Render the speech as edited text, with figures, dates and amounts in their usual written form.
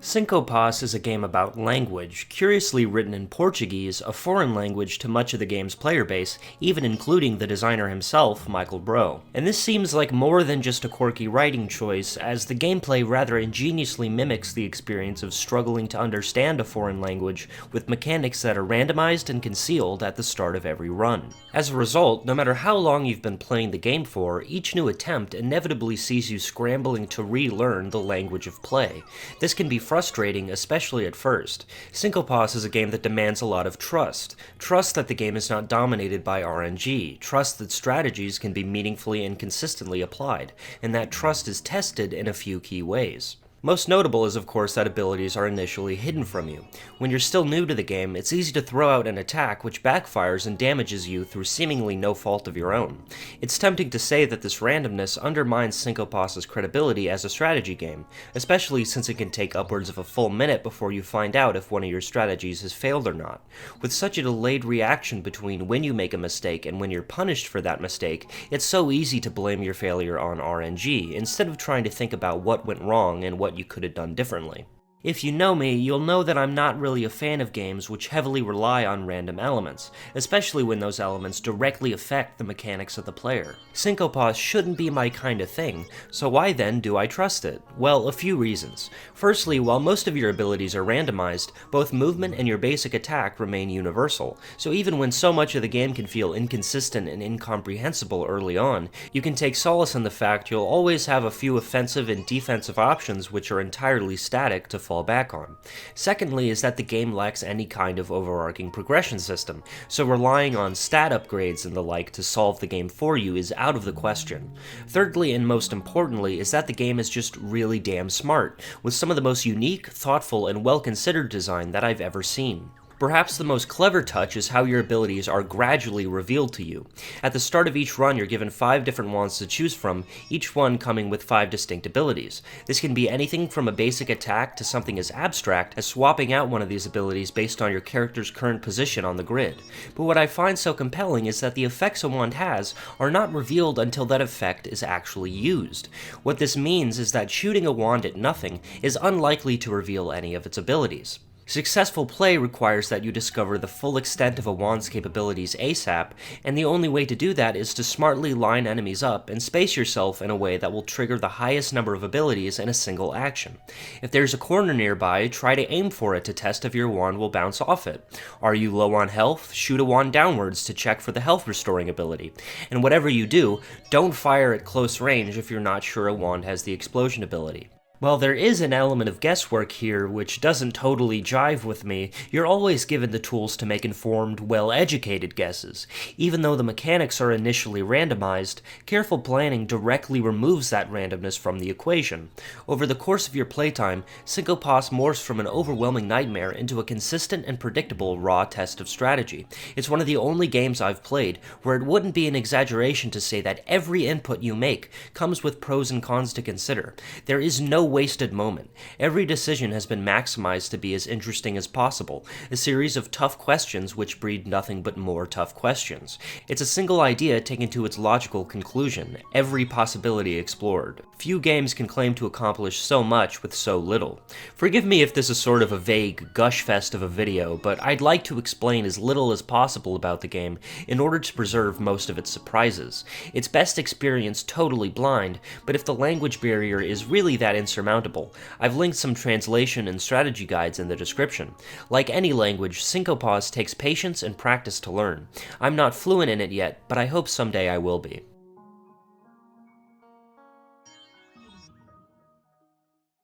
Cinco Paus is a game about language, curiously written in Portuguese, a foreign language to much of the game's player base, even including the designer himself, Michael Bro. And this seems like more than just a quirky writing choice, as the gameplay rather ingeniously mimics the experience of struggling to understand a foreign language, with mechanics that are randomized and concealed at the start of every run. As a result, no matter how long you've been playing the game for, each new attempt inevitably sees you scrambling to relearn the language of play. This can be frustrating, especially at first. Cinco Paus is a game that demands a lot of trust. Trust that the game is not dominated by RNG, trust that strategies can be meaningfully and consistently applied, and that trust is tested in a few key ways. Most notable is, of course, that abilities are initially hidden from you. When you're still new to the game, it's easy to throw out an attack which backfires and damages you through seemingly no fault of your own. It's tempting to say that this randomness undermines Cinco Paus's credibility as a strategy game, especially since it can take upwards of a full minute before you find out if one of your strategies has failed or not. With such a delayed reaction between when you make a mistake and when you're punished for that mistake, it's so easy to blame your failure on RNG, instead of trying to think about what went wrong and what you could have done differently. If you know me, you'll know that I'm not really a fan of games which heavily rely on random elements, especially when those elements directly affect the mechanics of the player. Cinco Paus shouldn't be my kind of thing, so why then do I trust it? Well, a few reasons. Firstly, while most of your abilities are randomized, both movement and your basic attack remain universal, so even when so much of the game can feel inconsistent and incomprehensible early on, you can take solace in the fact you'll always have a few offensive and defensive options which are entirely static to fall back on. Secondly is that the game lacks any kind of overarching progression system, so relying on stat upgrades and the like to solve the game for you is out of the question. Thirdly, and most importantly, is that the game is just really damn smart, with some of the most unique, thoughtful, and well-considered design that I've ever seen. Perhaps the most clever touch is how your abilities are gradually revealed to you. At the start of each run, you're given 5 different wands to choose from, each one coming with 5 distinct abilities. This can be anything from a basic attack to something as abstract as swapping out one of these abilities based on your character's current position on the grid. But what I find so compelling is that the effects a wand has are not revealed until that effect is actually used. What this means is that shooting a wand at nothing is unlikely to reveal any of its abilities. Successful play requires that you discover the full extent of a wand's capabilities ASAP, and the only way to do that is to smartly line enemies up and space yourself in a way that will trigger the highest number of abilities in a single action. If there's a corner nearby, try to aim for it to test if your wand will bounce off it. Are you low on health? Shoot a wand downwards to check for the health restoring ability. And whatever you do, don't fire at close range if you're not sure a wand has the explosion ability. While there is an element of guesswork here which doesn't totally jive with me, you're always given the tools to make informed, well-educated guesses. Even though the mechanics are initially randomized, careful planning directly removes that randomness from the equation. Over the course of your playtime, Cinco Paus morphs from an overwhelming nightmare into a consistent and predictable raw test of strategy. It's one of the only games I've played where it wouldn't be an exaggeration to say that every input you make comes with pros and cons to consider. There is no wasted moment. Every decision has been maximized to be as interesting as possible, a series of tough questions which breed nothing but more tough questions. It's a single idea taken to its logical conclusion, every possibility explored. Few games can claim to accomplish so much with so little. Forgive me if this is sort of a vague gush fest of a video, but I'd like to explain as little as possible about the game in order to preserve most of its surprises. It's best experienced totally blind, but if the language barrier is really that insurmountable, I've linked some translation and strategy guides in the description. Like any language, Cinco Paus takes patience and practice to learn. I'm not fluent in it yet, but I hope someday I will be.